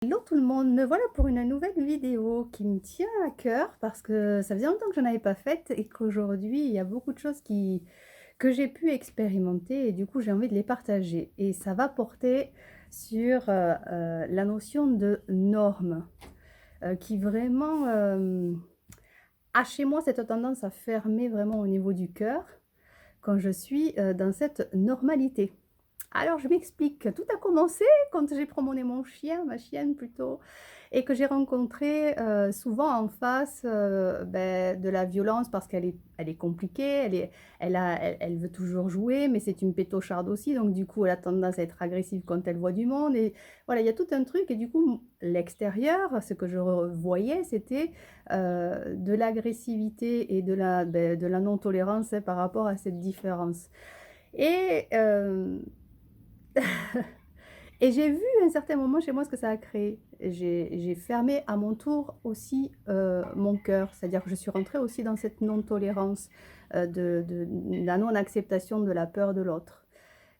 Hello tout le monde, me voilà pour une nouvelle vidéo qui me tient à cœur parce que ça faisait longtemps que je n'en avais pas faite et qu'aujourd'hui il y a beaucoup de choses que j'ai pu expérimenter et du coup j'ai envie de les partager. Et ça va porter sur la notion de norme qui vraiment a chez moi cette tendance à fermer vraiment au niveau du cœur quand je suis dans cette normalité. Alors je m'explique, tout a commencé quand j'ai promené mon chien, ma chienne plutôt, et que j'ai rencontré, souvent en face, de la violence parce qu'elle est compliquée, elle veut toujours jouer, mais c'est une pétocharde aussi, donc du coup elle a tendance à être agressive quand elle voit du monde et voilà, il y a tout un truc et du coup, l'extérieur, ce que je voyais, c'était, de l'agressivité et de la non-tolérance, par rapport à cette différence et et j'ai vu à un certain moment chez moi ce que ça a créé. J'ai fermé à mon tour aussi, mon cœur. C'est-à-dire que je suis rentrée aussi dans cette non-tolérance, de la non-acceptation de la peur de l'autre.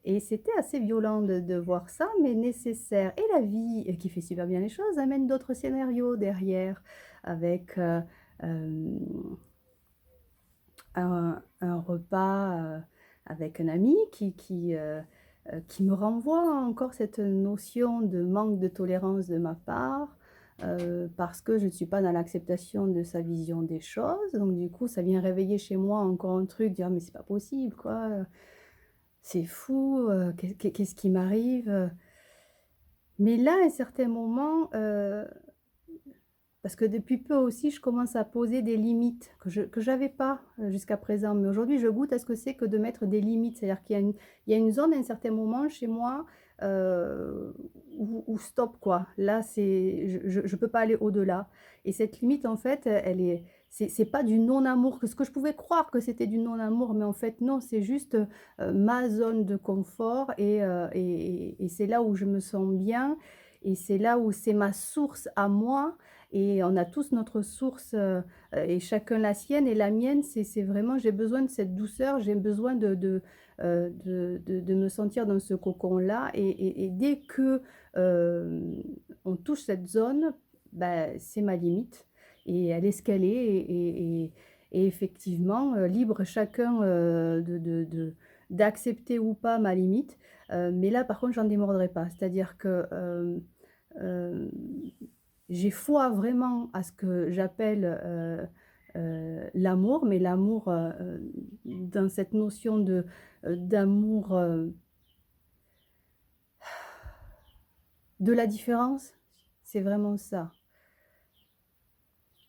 Et c'était assez violent de voir ça, mais nécessaire. Et la vie, qui fait super bien les choses, amène d'autres scénarios derrière avec, hem, un repas, avec un ami qui me renvoie encore cette notion de manque de tolérance de ma part, parce que je ne suis pas dans l'acceptation de sa vision des choses. Donc du coup, ça vient réveiller chez moi encore un truc, dire: «Mais c'est pas possible quoi, c'est fou, qu'est-ce qui m'arrive?» Mais là, à un certain moment, parce que depuis peu aussi, je commence à poser des limites que j'avais pas, jusqu'à présent. Mais aujourd'hui, je goûte à ce que c'est que de mettre des limites. C'est-à-dire qu'il y a une zone à un certain moment chez moi, où stop quoi. Là, c'est je peux pas aller au-delà et cette limite en fait, elle est c'est pas du non-amour, que ce que je pouvais croire que c'était du non-amour, mais en fait non, c'est juste, ma zone de confort et c'est là où je me sens bien et c'est là où c'est ma source à moi et on a tous notre source, et chacun la sienne et la mienne, c'est vraiment j'ai besoin de cette douceur, j'ai besoin de me sentir dans ce cocon-là et dès que, on touche cette zone, bah, c'est ma limite et elle est ce qu'elle est et effectivement, libre chacun, d'accepter ou pas ma limite, mais là par contre j'en démordrai pas. C'est-à-dire que, hem j'ai foi vraiment à ce que j'appelle, l'amour, mais l'amour, dans cette notion d'amour, de la différence, c'est vraiment ça.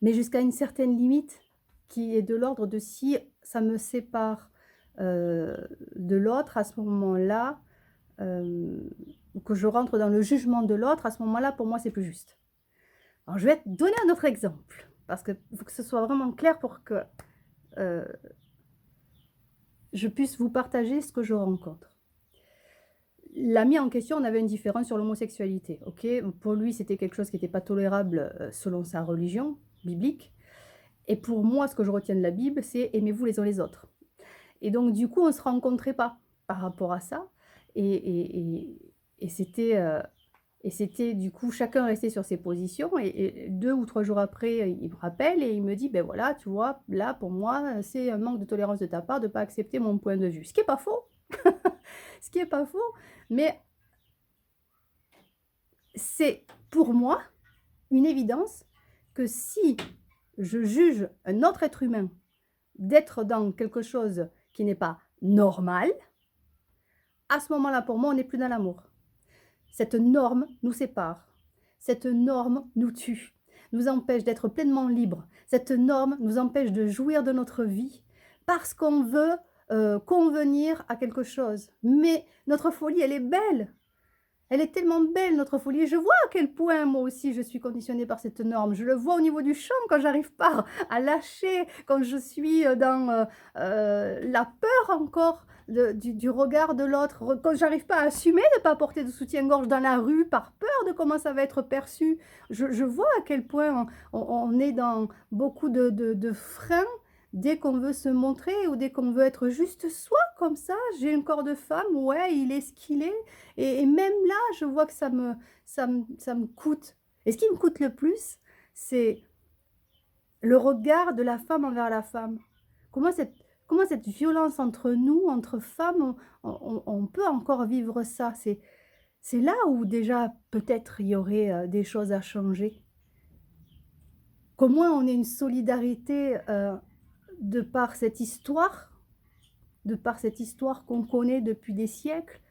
Mais jusqu'à une certaine limite qui est de l'ordre de si ça me sépare, de l'autre, à ce moment-là, ou que je rentre dans le jugement de l'autre, à ce moment-là, pour moi, c'est plus juste. Alors je vais te donner un autre exemple, parce que faut que ce soit vraiment clair pour que, heu, je puisse vous partager ce que je rencontre. L'ami en question, on avait une différence sur l'homosexualité, OK? Pour lui, c'était quelque chose qui était pas tolérable, selon sa religion biblique et pour moi, ce que je retiens de la Bible, c'est: «Aimez-vous les uns les autres» et donc du coup, on se rencontrait pas par rapport à ça et c'était, et c'était du coup chacun restait sur ses positions et 2 ou 3 jours après, il me rappelle et il me dit: «Beh, voilà, tu vois, là, pour moi, c'est un manque de tolérance de ta part de pas accepter mon point de vue». Ce qui est pas faux, ce qui est pas faux, mais c'est pour moi une évidence que si je juge un autre être humain d'être dans quelque chose qui n'est pas normal, à ce moment-là, pour moi, on n'est plus dans l'amour. Cette norme nous sépare. Cette norme nous tue, nous empêche d'être pleinement libres. Cette norme nous empêche de jouir de notre vie parce qu'on veut, convenir à quelque chose. Mais notre folie, elle est belle. Elle est tellement belle notre folie et je vois à quel point moi aussi je suis conditionnée par cette norme. Je le vois au niveau du chant quand j'arrive pas à lâcher, quand je suis, dans, la peur encore du regard de l'autre, quand j'arrive pas à assumer de pas porter de soutien-gorge dans la rue par peur de comment ça va être perçu. Je vois à quel point on est dans beaucoup de freins dès qu'on veut se montrer ou dès qu'on veut être juste soi comme ça. J'ai un corps de femme, ouais, il est ce qu'il est et même là, je vois que ça me coûte. Et ce qui me coûte le plus, c'est le regard de la femme envers la femme. Comment cette violence entre nous, entre femmes, on peut encore vivre ça? C'est là où déjà peut-être il y aurait, des choses à changer. Qu'au moins on ait une solidarité, de par cette histoire qu'on connaît depuis des siècles.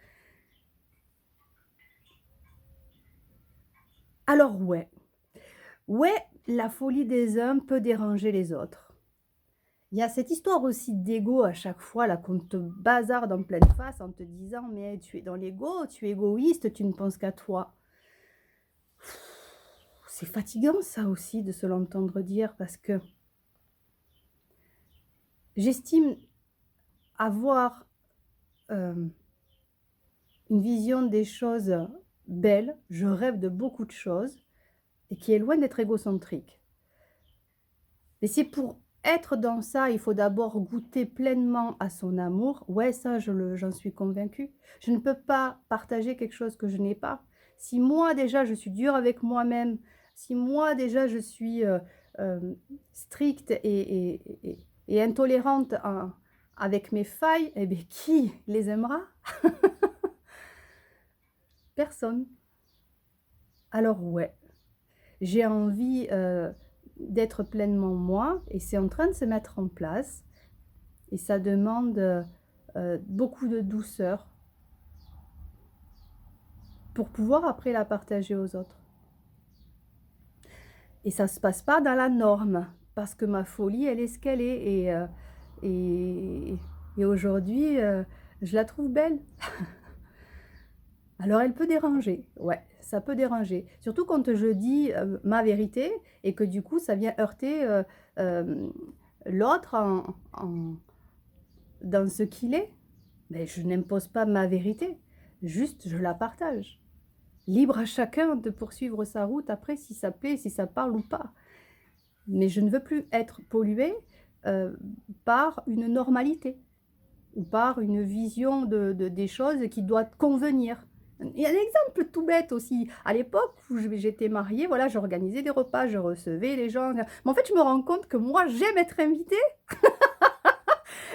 Alors ouais, la folie des uns peut déranger les autres. Il y a cette histoire aussi d'ego à chaque fois là qu'on te bazarde en pleine face en te disant: «Mais tu es dans l'ego, tu es égoïste, tu ne penses qu'à toi». C'est fatigant ça aussi de se l'entendre dire parce que j'estime avoir, une vision des choses belle, je rêve de beaucoup de choses et qui est loin d'être égocentrique. Mais si pour être dans ça, il faut d'abord goûter pleinement à son amour, ouais, ça j'en suis convaincue. Je ne peux pas partager quelque chose que je n'ai pas. Si moi déjà je suis dure avec moi-même, si moi déjà je suis, stricte et intolérante avec mes failles, eh beh, qui les aimera? Personne. Alors ouais, j'ai envie, d'être pleinement moi et c'est en train de se mettre en place et ça demande, beaucoup de douceur pour pouvoir après la partager aux autres. Et ça se passe pas dans la norme parce que ma folie, elle est ce qu'elle est et et aujourd'hui, je la trouve belle. Alors elle peut déranger, ouais, ça peut déranger. Surtout quand je dis, ma vérité et que du coup ça vient heurter, l'autre dans ce qu'il est. Mais je n'impose pas ma vérité, juste je la partage. Libre à chacun de poursuivre sa route après si ça plaît, si ça parle ou pas. Mais je ne veux plus être polluée, par une normalité ou par une vision des choses qui doit convenir. Il y a un exemple tout bête aussi. À l'époque où j'étais mariée, voilà, j'organisais des repas, je recevais les gens. Mais en fait, je me rends compte que moi, j'aime être invitée.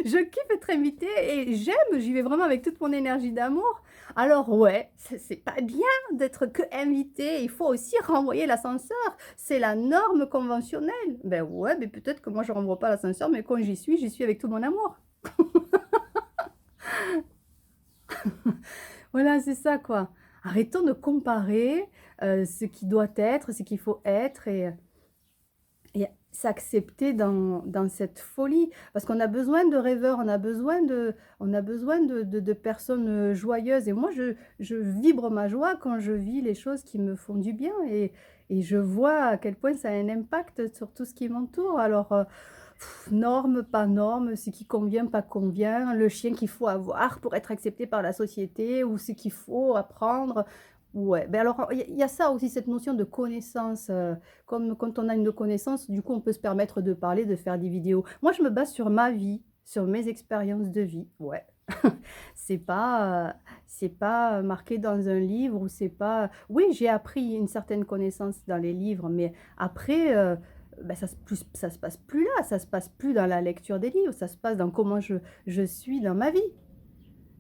Je kiffe être invitée et j'aime, j'y vais vraiment avec toute mon énergie d'amour. Alors ouais, c'est pas bien d'être que invité, il faut aussi renvoyer l'ascenseur. C'est la norme conventionnelle. Ben ouais, mais peut-être que moi je renvoie pas l'ascenseur, mais quand j'y suis avec tout mon amour. Voilà, c'est ça quoi. Arrêtons de comparer, ce qui doit être, ce qu'il faut être et s'accepter dans cette folie. Parce qu'on a besoin de rêveurs, on a besoin de personnes, joyeuses et moi je vibre ma joie quand je vis les choses qui me font du bien et je vois à quel point ça a un impact sur tout ce qui m'entoure. Alors, normes, pas normes, ce qui convient, pas convient, le chien qu'il faut avoir pour être accepté par la société ou ce qu'il faut apprendre. Ouais, ben alors, il y a ça aussi, cette notion de connaissance, comme quand on a une connaissance, du coup, on peut se permettre de parler, de faire des vidéos. Moi, je me base sur ma vie, sur mes expériences de vie, ouais. C'est pas marqué dans un livre ou c'est pas oui, j'ai appris une certaine connaissance dans les livres, mais après, bah, ça se passe plus là, ça se passe plus dans la lecture des livres, ça se passe dans comment je suis dans ma vie.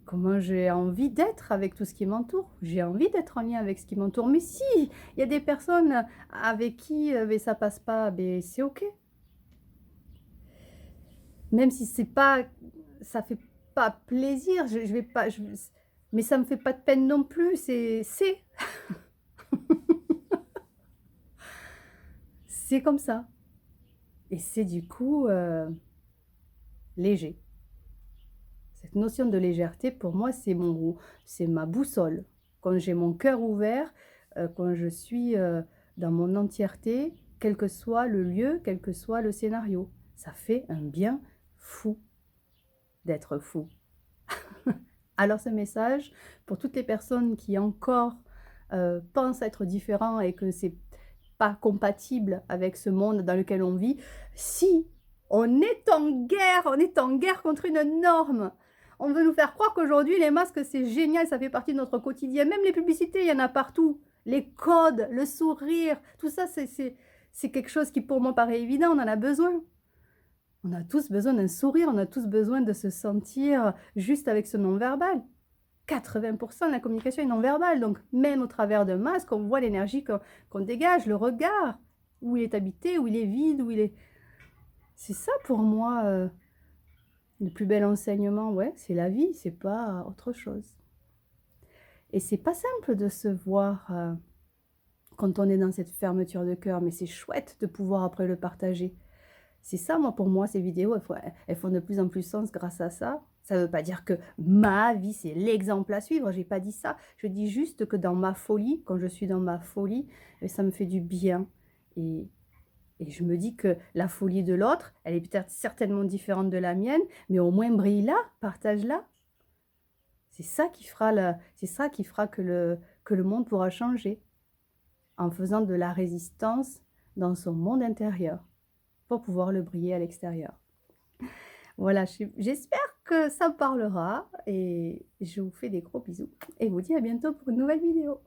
Comment j'ai envie d'être avec tout ce qui m'entoure. J'ai envie d'être en lien avec ce qui m'entoure. Mais si, il y a des personnes avec qui, beh, ça passe pas, beh, c'est OK. Même si c'est pas ça fait pas plaisir, je vais pas mais ça me fait pas de peine non plus, c'est comme ça et c'est du coup, léger. Cette notion de légèreté, pour moi, c'est ma boussole. Quand j'ai mon cœur ouvert, quand je suis, dans mon entièreté, quel que soit le lieu, quel que soit le scénario. Ça fait un bien fou d'être fou. Alors ce message, pour toutes les personnes qui encore, pensent être différents et que c'est pas compatible avec ce monde dans lequel on vit, si on est en guerre contre une norme. On veut nous faire croire qu'aujourd'hui les masques c'est génial, ça fait partie de notre quotidien. Même les publicités, il y en a partout. les codes, le sourire, tout ça, c'est quelque chose qui pour moi paraît évident, on en a besoin. On a tous besoin d'un sourire, on a tous besoin de se sentir juste avec ce non-verbal. 80% de la communication est non-verbale, donc même au travers d'un masque, on voit l'énergie qu'on dégage, le regard, où il est habité, où il est vide, où il est... C'est ça pour moi, le plus bel enseignement, ouais, c'est la vie, c'est pas autre chose. Et c'est pas simple de se voir quand on est dans cette fermeture de cœur, mais c'est chouette de pouvoir après le partager. C'est ça, moi, pour moi, ces vidéos, elles font de plus en plus sens grâce à ça. Ça ne veut pas dire que ma vie, c'est l'exemple à suivre, j'ai pas dit ça. Je dis juste que dans ma folie, quand je suis dans ma folie, ça me fait du bien. Et je me dis que la folie de l'autre, elle est peut-être certainement différente de la mienne, mais au moins brille-la, partage-la. C'est ça qui fera que le monde pourra changer, en faisant de la résistance dans son monde intérieur, pour pouvoir le briller à l'extérieur. Voilà, j'espère que ça parlera et je vous fais des gros bisous et vous dis à bientôt pour une nouvelle vidéo.